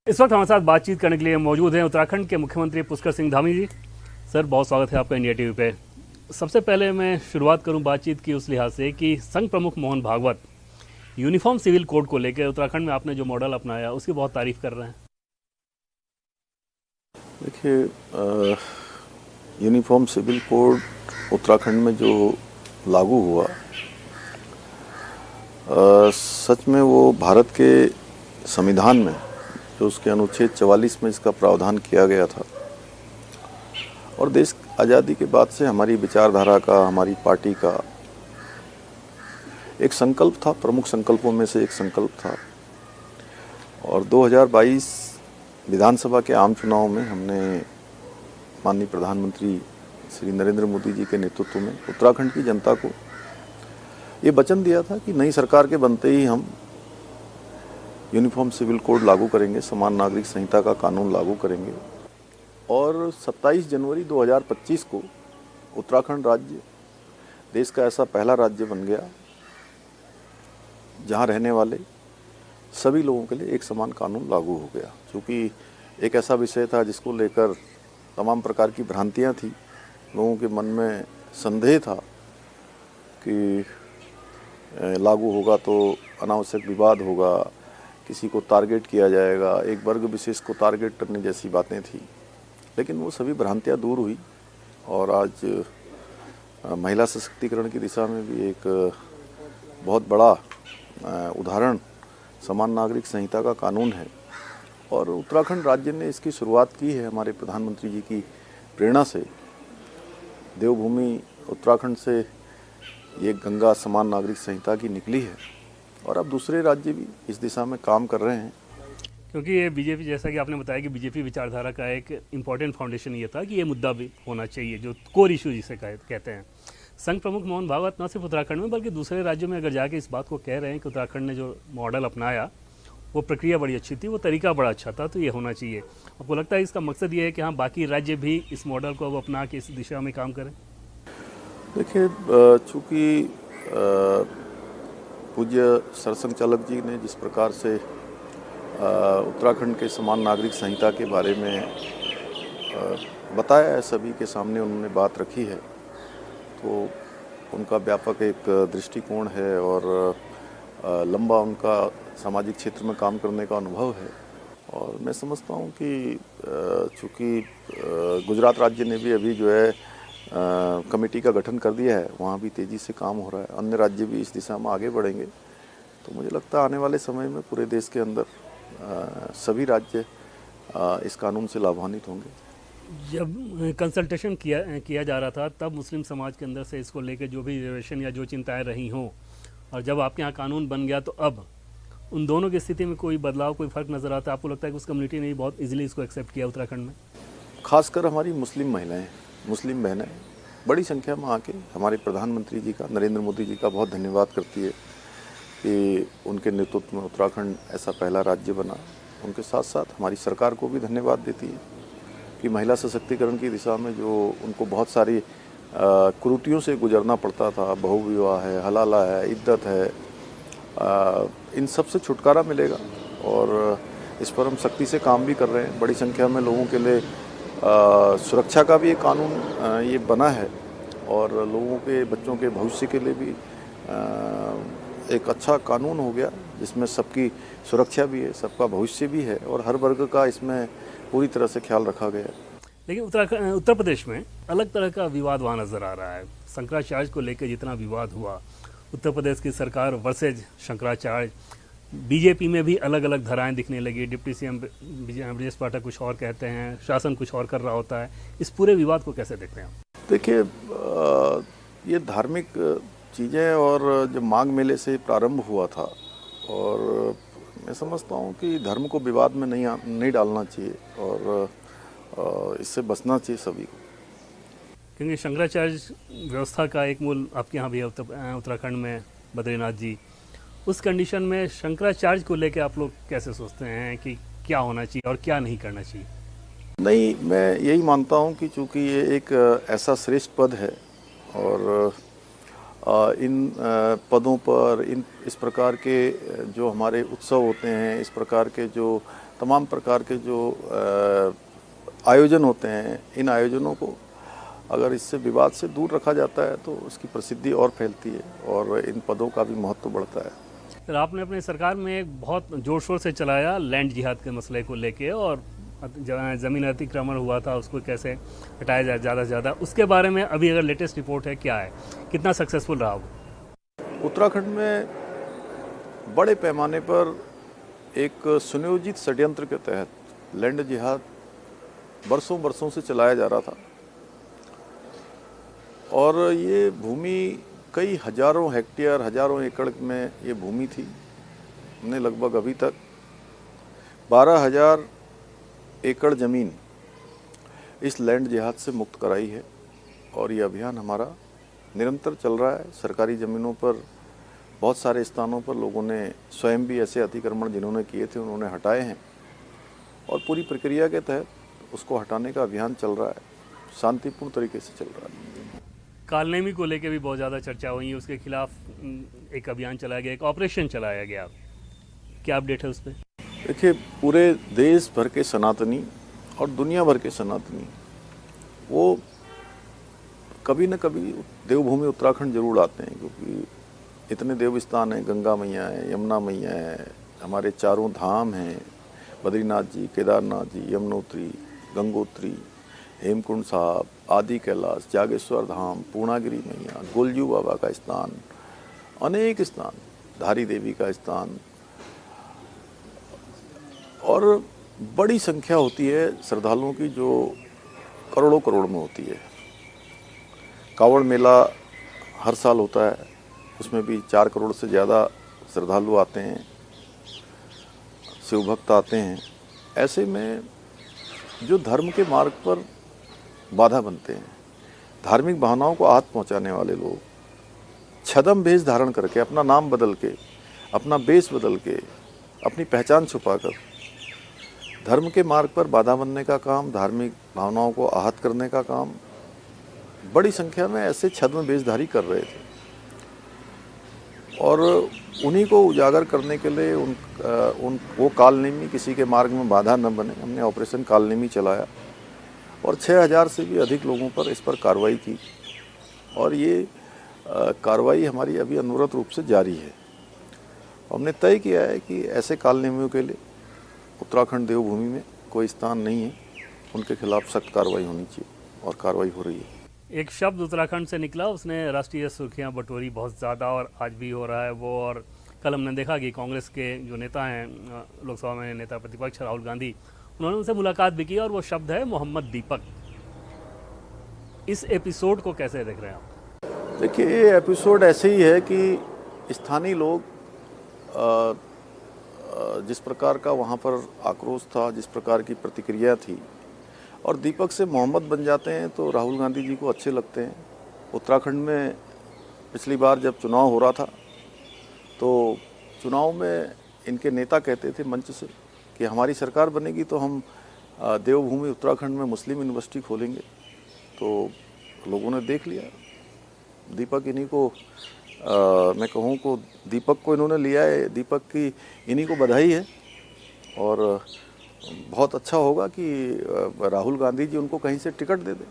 इस वक्त हमारे साथ बातचीत करने के लिए मौजूद हैं उत्तराखंड के मुख्यमंत्री पुष्कर सिंह धामी जी। सर, बहुत स्वागत है आपका इंडिया टीवी पे। सबसे पहले मैं शुरुआत करूं बातचीत की उस लिहाज से कि संघ प्रमुख Mohan Bhagwat uniform civil code को लेकर उत्तराखंड में आपने जो मॉडल अपनाया उसकी बहुत तारीफ कर रहे हैं। देखिए, यूनिफॉर्म सिविल कोड उत्तराखंड में जो लागू हुआ, सच में वो भारत के संविधान में जो उसके अनुच्छेद 44 में इसका प्रावधान किया गया था और देश आज़ादी के बाद से हमारी विचारधारा का, हमारी पार्टी का एक संकल्प था, प्रमुख संकल्पों में से एक संकल्प था। और 2022 विधानसभा के आम चुनाव में हमने माननीय प्रधानमंत्री श्री नरेंद्र मोदी जी के नेतृत्व में उत्तराखंड की जनता को ये वचन दिया था कि नई सरकार के बनते ही हम यूनिफॉर्म सिविल कोड लागू करेंगे, समान नागरिक संहिता का कानून लागू करेंगे। और 27 जनवरी 2025 को उत्तराखंड राज्य देश का ऐसा पहला राज्य बन गया जहां रहने वाले सभी लोगों के लिए एक समान कानून लागू हो गया। क्योंकि एक ऐसा विषय था जिसको लेकर तमाम प्रकार की भ्रांतियां थी, लोगों के मन में संदेह था कि लागू होगा तो अनावश्यक विवाद होगा, किसी को टारगेट किया जाएगा, एक वर्ग विशेष को टारगेट करने जैसी बातें थी। लेकिन वो सभी भ्रांतियां दूर हुई और आज महिला सशक्तिकरण की दिशा में भी एक बहुत बड़ा उदाहरण समान नागरिक संहिता का कानून है। और उत्तराखंड राज्य ने इसकी शुरुआत की है हमारे प्रधानमंत्री जी की प्रेरणा से। देवभूमि उत्तराखंड से ये गंगा समान नागरिक संहिता की निकली है और अब दूसरे राज्य भी इस दिशा में काम कर रहे हैं। क्योंकि ये बीजेपी, जैसा कि आपने बताया कि बीजेपी विचारधारा का एक इम्पॉर्टेंट फाउंडेशन ये था कि ये मुद्दा भी होना चाहिए, जो कोर इशू जिसे कहते हैं। संघ प्रमुख मोहन भागवत न सिर्फ उत्तराखंड में बल्कि दूसरे राज्यों में अगर जाके इस बात को कह रहे हैं कि उत्तराखंड ने जो मॉडल अपनाया वो प्रक्रिया बड़ी अच्छी थी, वो तरीका बड़ा अच्छा था, तो ये होना चाहिए। आपको लगता है इसका मकसद ये है कि हाँ, बाकी राज्य भी इस मॉडल को अब अपना के इस दिशा में काम करें? देखिए, चूँकि पूज्य सरसंघ चालक जी ने जिस प्रकार से उत्तराखंड के समान नागरिक संहिता के बारे में बताया है, सभी के सामने उन्होंने बात रखी है, तो उनका व्यापक एक दृष्टिकोण है और लंबा उनका सामाजिक क्षेत्र में काम करने का अनुभव है। और मैं समझता हूँ कि चूँकि गुजरात राज्य ने भी अभी जो है कमेटी का गठन कर दिया है, वहाँ भी तेज़ी से काम हो रहा है, अन्य राज्य भी इस दिशा में आगे बढ़ेंगे। तो मुझे लगता है आने वाले समय में पूरे देश के अंदर सभी राज्य इस कानून से लाभान्वित होंगे। जब कंसल्टेशन किया जा रहा था तब मुस्लिम समाज के अंदर से इसको लेकर जो भी रिजर्वेशन या जो चिंताएं रही हों, और जब आपके यहाँ कानून बन गया तो अब उन दोनों की स्थिति में कोई बदलाव, कोई फ़र्क नज़र आता है? आपको लगता है कि उस कम्युनिटी ने बहुत इजीली इसको एक्सेप्ट किया उत्तराखंड में? खासकर हमारी मुस्लिम महिलाएं, मुस्लिम बहनें बड़ी संख्या में आके हमारे प्रधानमंत्री जी का, नरेंद्र मोदी जी का बहुत धन्यवाद करती है कि उनके नेतृत्व में उत्तराखंड ऐसा पहला राज्य बना। उनके साथ साथ हमारी सरकार को भी धन्यवाद देती है कि महिला सशक्तिकरण की दिशा में जो उनको बहुत सारी कुरीतियों से गुजरना पड़ता था, बहुविवाह है, हलाला है, इद्दत है, इन सब से छुटकारा मिलेगा। और इस पर हम सख्ती से काम भी कर रहे हैं। बड़ी संख्या में लोगों के लिए सुरक्षा का भी एक कानून ये बना है और लोगों के, बच्चों के भविष्य के लिए भी एक अच्छा कानून हो गया जिसमें सबकी सुरक्षा भी है, सबका भविष्य भी है और हर वर्ग का इसमें पूरी तरह से ख्याल रखा गया है। लेकिन उत्तर प्रदेश में अलग तरह का विवाद वहाँ नज़र आ रहा है। शंकराचार्य को लेकर जितना विवाद हुआ, उत्तर प्रदेश की सरकार वर्सेज शंकराचार्य, बीजेपी में भी अलग अलग धाराएं दिखने लगी। डिप्टी सीएम ब्रजेश पाठक कुछ और कहते हैं, शासन कुछ और कर रहा होता है। इस पूरे विवाद को कैसे देखते हैं आप? देखिए, ये धार्मिक चीज़ें और जब माघ मेले से प्रारंभ हुआ था और मैं समझता हूँ कि धर्म को विवाद में नहीं डालना चाहिए और इससे बचना चाहिए सभी को। क्योंकि शंकराचार्य व्यवस्था का एक मूल आपके यहाँ भी है उत्तराखंड में, बद्रीनाथ जी। उस कंडीशन में शंकराचार्य को लेकर आप लोग कैसे सोचते हैं कि क्या होना चाहिए और क्या नहीं करना चाहिए? नहीं, मैं यही मानता हूँ कि चूँकि ये एक ऐसा श्रेष्ठ पद है और इन पदों पर इस प्रकार के जो हमारे उत्सव होते हैं, इस प्रकार के जो तमाम प्रकार के जो आयोजन होते हैं, इन आयोजनों को अगर इससे विवाद से दूर रखा जाता है तो उसकी प्रसिद्धि और फैलती है और इन पदों का भी महत्व बढ़ता है। सर, आपने अपनी सरकार में एक बहुत जोर शोर से चलाया लैंड जिहाद के मसले को लेके, और ज़मीन अतिक्रमण हुआ था उसको कैसे हटाया जाए ज़्यादा से ज़्यादा, उसके बारे में अभी अगर लेटेस्ट रिपोर्ट है क्या है, कितना सक्सेसफुल रहा वो? उत्तराखंड में बड़े पैमाने पर एक सुनियोजित षड्यंत्र के तहत लैंड जिहाद बरसों बरसों से चलाया जा रहा था और ये भूमि कई हजारों हेक्टेयर, हजारों एकड़ में ये भूमि थी। हमने लगभग अभी तक 12,000 एकड़ ज़मीन इस लैंड जिहाद से मुक्त कराई है और ये अभियान हमारा निरंतर चल रहा है। सरकारी ज़मीनों पर बहुत सारे स्थानों पर लोगों ने स्वयं भी ऐसे अतिक्रमण जिन्होंने किए थे उन्होंने हटाए हैं और पूरी प्रक्रिया के तहत उसको हटाने का अभियान चल रहा है, शांतिपूर्ण तरीके से चल रहा है। कालनेमी को लेके भी बहुत ज़्यादा चर्चा हुई है, उसके खिलाफ एक अभियान चलाया गया, एक ऑपरेशन चलाया गया, क्या अपडेट है उस पर? देखिए, पूरे देश भर के सनातनी और दुनिया भर के सनातनी वो कभी न कभी देवभूमि उत्तराखंड जरूर आते हैं, क्योंकि इतने देव स्थान हैं, गंगा मैया है, यमुना मैया है, हमारे चारों धाम हैं, बद्रीनाथ जी, केदारनाथ जी, यमुनोत्री, गंगोत्री, हेमकुंड साहब, आदि कैलाश, जागेश्वर धाम, पूर्णागिरी मैया, गोलजू बाबा का स्थान, अनेक स्थान, धारी देवी का स्थान, और बड़ी संख्या होती है श्रद्धालुओं की जो करोड़ों करोड़ में होती है। कांवड़ मेला हर साल होता है, उसमें भी 4 करोड़ से ज़्यादा श्रद्धालु आते हैं, शिव भक्त आते हैं। ऐसे में जो धर्म के मार्ग पर बाधा बनते हैं, धार्मिक भावनाओं को आहत पहुंचाने वाले लोग छद्म वेश धारण करके, अपना नाम बदल के, अपना वेश बदल के, अपनी पहचान छुपाकर धर्म के मार्ग पर बाधा बनने का काम, धार्मिक भावनाओं को आहत करने का काम बड़ी संख्या में ऐसे छद्म वेशधारी कर रहे थे और उन्हीं को उजागर करने के लिए वो कालनेमी किसी के मार्ग में बाधा न बने, हमने ऑपरेशन कालनेमी चलाया और 6,000 से भी अधिक लोगों पर इस पर कार्रवाई की और ये कार्रवाई हमारी अभी अनवरत रूप से जारी है। हमने तय किया है कि ऐसे कालनेमियों के लिए उत्तराखंड देवभूमि में कोई स्थान नहीं है, उनके खिलाफ सख्त कार्रवाई होनी चाहिए और कार्रवाई हो रही है। एक शब्द उत्तराखंड से निकला, उसने राष्ट्रीय सुर्खियां बटोरी बहुत ज़्यादा और आज भी हो रहा है वो, और कल हमने देखा कि कांग्रेस के जो नेता हैं, लोकसभा में नेता प्रतिपक्ष राहुल गांधी, उन्होंने उनसे मुलाकात भी की और वो शब्द है मोहम्मद दीपक। इस एपिसोड को कैसे देख रहे हैं आप? देखिए, ये एपिसोड ऐसे ही है कि स्थानीय लोग जिस प्रकार का वहाँ पर आक्रोश था, जिस प्रकार की प्रतिक्रिया थी, और दीपक से मोहम्मद बन जाते हैं तो राहुल गांधी जी को अच्छे लगते हैं। उत्तराखंड में पिछली बार जब चुनाव हो रहा था तो चुनाव में इनके नेता कहते थे मंच से कि हमारी सरकार बनेगी तो हम देवभूमि उत्तराखंड में मुस्लिम यूनिवर्सिटी खोलेंगे। तो लोगों ने देख लिया, दीपक इन्हीं को मैं कहूँ को दीपक को इन्होंने लिया है, दीपक की इन्हीं को बधाई है और बहुत अच्छा होगा कि राहुल गांधी जी उनको कहीं से टिकट दे दें,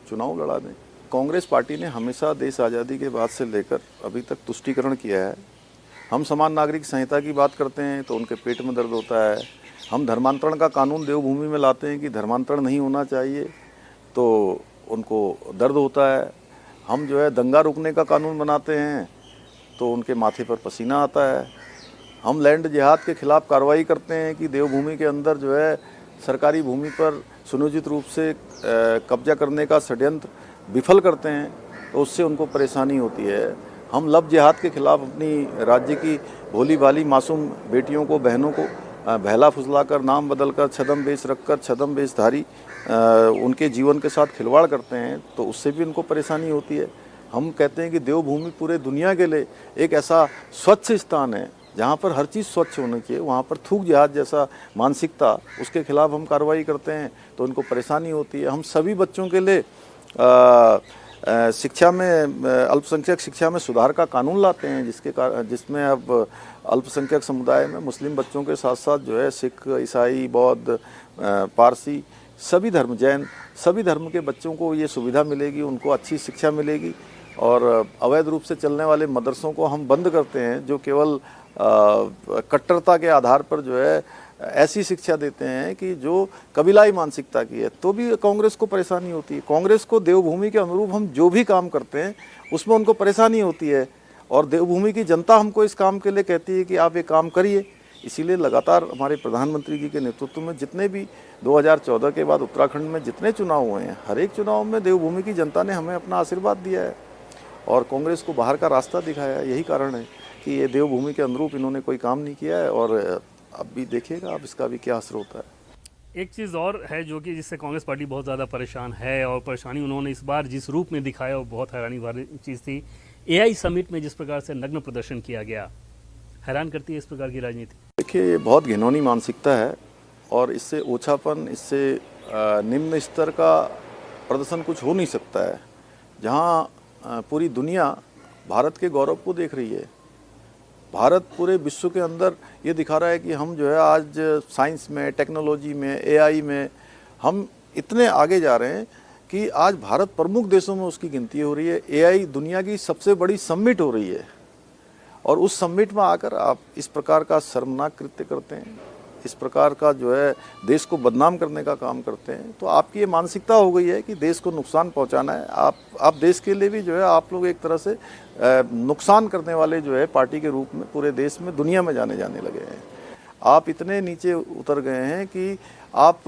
चुनाव लड़ा दें। कांग्रेस पार्टी ने हमेशा देश आज़ादी के बाद से लेकर अभी तक तुष्टीकरण किया है। हम समान नागरिक संहिता की बात करते हैं तो उनके पेट में दर्द होता है। हम धर्मांतरण का कानून देवभूमि में लाते हैं कि धर्मांतरण नहीं होना चाहिए तो उनको दर्द होता है। हम जो है दंगा रोकने का कानून बनाते हैं तो उनके माथे पर पसीना आता है। हम लैंड जिहाद के खिलाफ कार्रवाई करते हैं कि देवभूमि के अंदर जो है सरकारी भूमि पर सुनियोजित रूप से कब्जा करने का षड्यंत्र विफल करते हैं तो उससे उनको परेशानी होती है। हम लब जिहाद के खिलाफ अपनी राज्य की भोली भाली मासूम बेटियों को, बहनों को बहला फुसलाकर, नाम बदलकर, छद्म वेश रखकर, छद्म वेशधारी उनके जीवन के साथ खिलवाड़ करते हैं तो उससे भी उनको परेशानी होती है। हम कहते हैं कि देवभूमि पूरे दुनिया के लिए एक ऐसा स्वच्छ स्थान है जहाँ पर हर चीज़ स्वच्छ होनी चाहिए। वहाँ पर थूक जिहाद जैसा मानसिकता, उसके खिलाफ हम कार्रवाई करते हैं तो उनको परेशानी होती है। हम सभी बच्चों के लिए शिक्षा में, अल्पसंख्यक शिक्षा में सुधार का कानून लाते हैं जिसमें अब अल्पसंख्यक समुदाय में मुस्लिम बच्चों के साथ साथ जो है सिख, ईसाई, बौद्ध, पारसी, सभी धर्म, जैन, सभी धर्म के बच्चों को ये सुविधा मिलेगी, उनको अच्छी शिक्षा मिलेगी। और अवैध रूप से चलने वाले मदरसों को हम बंद करते हैं जो केवल कट्टरता के आधार पर जो है ऐसी शिक्षा देते हैं कि जो कबीलाई मानसिकता की है, तो भी कांग्रेस को परेशानी होती है। कांग्रेस को देवभूमि के अनुरूप हम जो भी काम करते हैं उसमें उनको परेशानी होती है, और देवभूमि की जनता हमको इस काम के लिए कहती है कि आप ये काम करिए। इसीलिए लगातार हमारे प्रधानमंत्री जी के नेतृत्व में जितने भी 2014 के बाद उत्तराखंड में जितने चुनाव हुए हैं, हर एक चुनाव में देवभूमि की जनता ने हमें अपना आशीर्वाद दिया है और कांग्रेस को बाहर का रास्ता दिखाया है। यही कारण है कि ये देवभूमि के अनुरूप इन्होंने कोई काम नहीं किया है, और अब भी देखिएगा अब इसका भी क्या असर होता है। एक चीज़ और है जो कि जिससे कांग्रेस पार्टी बहुत ज़्यादा परेशान है, और परेशानी उन्होंने इस बार जिस रूप में दिखाया वो बहुत हैरानी वाली चीज़ थी। एआई समिट में जिस प्रकार से नग्न प्रदर्शन किया गया, हैरान करती है इस प्रकार की राजनीति। देखिए, ये बहुत घिनौनी मानसिकता है और इससे ओछापन, इससे निम्न स्तर का प्रदर्शन कुछ हो नहीं सकता है। जहाँ पूरी दुनिया भारत के गौरव को देख रही है, भारत पूरे विश्व के अंदर ये दिखा रहा है कि हम जो है आज साइंस में, टेक्नोलॉजी में, एआई में हम इतने आगे जा रहे हैं कि आज भारत प्रमुख देशों में उसकी गिनती हो रही है। एआई दुनिया की सबसे बड़ी समिट हो रही है, और उस समिट में आकर आप इस प्रकार का शर्मनाक कृत्य करते हैं, इस प्रकार का जो है देश को बदनाम करने का काम करते हैं, तो आपकी ये मानसिकता हो गई है कि देश को नुकसान पहुंचाना है। आप देश के लिए भी जो है आप लोग एक तरह से नुकसान करने वाले जो है पार्टी के रूप में पूरे देश में, दुनिया में जाने लगे हैं। आप इतने नीचे उतर गए हैं कि आप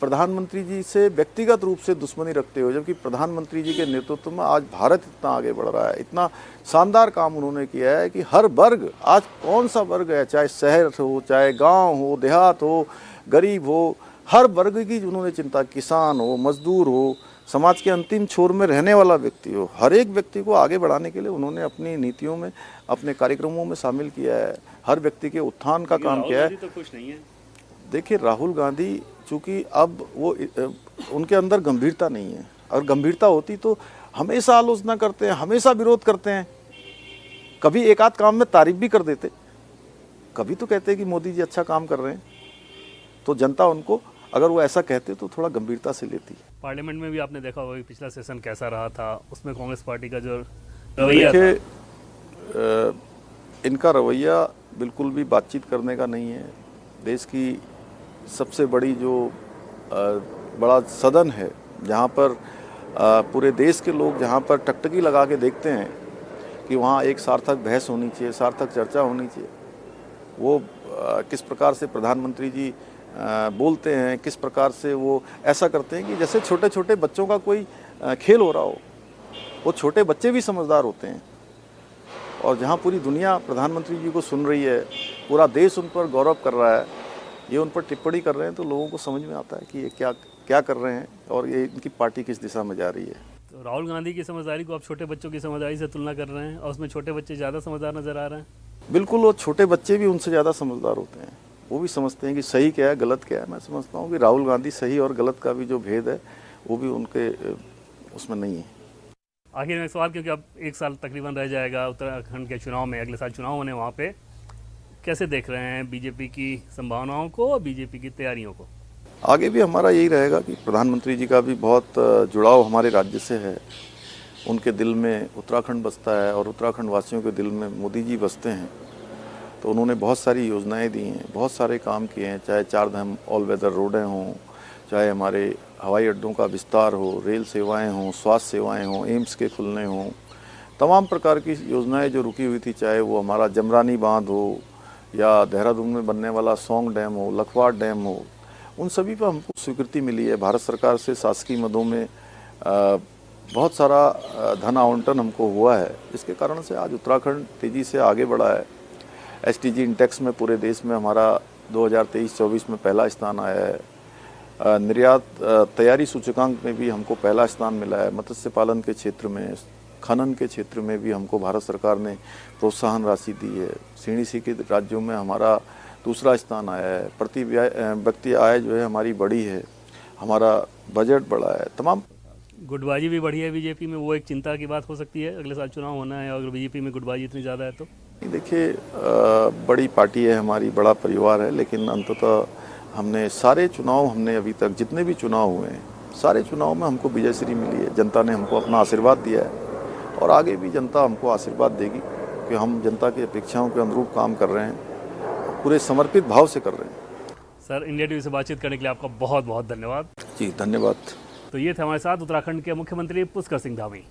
प्रधानमंत्री जी से व्यक्तिगत रूप से दुश्मनी रखते हो, जबकि प्रधानमंत्री जी के नेतृत्व में आज भारत इतना आगे बढ़ रहा है। इतना शानदार काम उन्होंने किया है कि हर वर्ग, आज कौन सा वर्ग है, चाहे शहर हो, चाहे गांव हो, देहात हो, गरीब हो, हर वर्ग की उन्होंने चिंता, किसान हो, मजदूर हो, समाज के अंतिम छोर में रहने वाला व्यक्ति हो, हर एक व्यक्ति को आगे बढ़ाने के लिए उन्होंने अपनी नीतियों में, अपने कार्यक्रमों में शामिल किया है। हर व्यक्ति के उत्थान का काम किया है। तो खुश नहीं है। देखिए, राहुल गांधी चूँकि अब वो उनके अंदर गंभीरता नहीं है, अगर गंभीरता होती तो हमेशा आलोचना करते हैं, हमेशा विरोध करते हैं, कभी एक आध काम में तारीफ भी कर देते, कभी तो कहते कि मोदी जी अच्छा काम कर रहे हैं, तो जनता उनको अगर वो ऐसा कहते तो थोड़ा गंभीरता से लेती है। पार्लियामेंट में भी आपने देखा होगा कि पिछला सेशन कैसा रहा था, उसमें कांग्रेस पार्टी का जो रवैया था। देखिए, इनका रवैया बिल्कुल भी बातचीत करने का नहीं है। देश की सबसे बड़ी जो बड़ा सदन है, जहाँ पर पूरे देश के लोग जहाँ पर टकटकी लगा के देखते हैं कि वहाँ एक सार्थक बहस होनी चाहिए, सार्थक चर्चा होनी चाहिए, वो किस प्रकार से प्रधानमंत्री जी बोलते हैं, किस प्रकार से वो ऐसा करते हैं कि जैसे छोटे छोटे बच्चों का कोई खेल हो रहा हो। वो छोटे बच्चे भी समझदार होते हैं, और जहाँ पूरी दुनिया प्रधानमंत्री जी को सुन रही है, पूरा देश उन पर गौरव कर रहा है, ये उन पर टिप्पणी कर रहे हैं, तो लोगों को समझ में आता है कि ये क्या कर रहे हैं और ये इनकी पार्टी किस दिशा में जा रही है। तो राहुल गांधी की समझदारी को आप छोटे बच्चों की समझदारी से तुलना कर रहे हैं, और उसमें छोटे बच्चे ज़्यादा समझदार नजर आ रहे हैं। बिल्कुल, वो छोटे बच्चे भी उनसे ज़्यादा समझदार होते हैं, वो भी समझते हैं कि सही क्या है, गलत क्या है। मैं समझता हूँ कि राहुल गांधी सही और गलत का भी जो भेद है वो भी उनके उसमें नहीं है। आखिर में एक सवाल, क्योंकि अब एक साल तकरीबन रह जाएगा उत्तराखंड के चुनाव में, अगले साल चुनाव होने, वहाँ पे कैसे देख रहे हैं बीजेपी की संभावनाओं को और बीजेपी की तैयारियों को? आगे भी हमारा यही रहेगा कि प्रधानमंत्री जी का भी बहुत जुड़ाव हमारे राज्य से है, उनके दिल में उत्तराखंड बसता है और उत्तराखंड वासियों के दिल में मोदी जी बसते हैं। तो उन्होंने बहुत सारी योजनाएं दी हैं, बहुत सारे काम किए हैं, चाहे 4 धाम ऑल वेदर रोडें हों, चाहे हमारे हवाई अड्डों का विस्तार हो, रेल सेवाएं हों, स्वास्थ्य सेवाएं हों, एम्स के खुलने हों, तमाम प्रकार की योजनाएं जो रुकी हुई थी, चाहे वो हमारा जमरानी बांध हो या देहरादून में बनने वाला सौंग डैम हो, लखवाड़ डैम हो, उन सभी पर हमको स्वीकृति मिली है। भारत सरकार से शासकीय मदों में बहुत सारा धन आवंटन हमको हुआ है, जिसके कारण से आज उत्तराखंड तेज़ी से आगे बढ़ा है। SDG इंडेक्स में पूरे देश में हमारा 2023-24 में पहला स्थान आया है। निर्यात तैयारी सूचकांक में भी हमको पहला स्थान मिला है। मत्स्य पालन के क्षेत्र में, खनन के क्षेत्र में भी हमको भारत सरकार ने प्रोत्साहन राशि दी है। CDC के राज्यों में हमारा दूसरा स्थान आया है। प्रति व्यक्ति आय जो है हमारी बढ़ी है, हमारा बजट बढ़ा है। तमाम गुटबाजी भी बढ़ी है बीजेपी में, वो एक चिंता की बात हो सकती है। अगले साल चुनाव होना है, अगर बीजेपी में गुटबाजी इतनी ज़्यादा है तो देखिए बड़ी पार्टी है हमारी, बड़ा परिवार है, लेकिन अंततः हमने सारे चुनाव, हमने अभी तक जितने भी चुनाव हुए हैं, सारे चुनाव में हमको विजयश्री मिली है। जनता ने हमको अपना आशीर्वाद दिया है और आगे भी जनता हमको आशीर्वाद देगी कि हम जनता की अपेक्षाओं के अनुरूप काम कर रहे हैं, पूरे समर्पित भाव से कर रहे हैं। सर, इंडिया टीवी से बातचीत करने के लिए आपका बहुत बहुत धन्यवाद। जी धन्यवाद। तो ये थे हमारे साथ उत्तराखंड के मुख्यमंत्री पुष्कर सिंह धामी।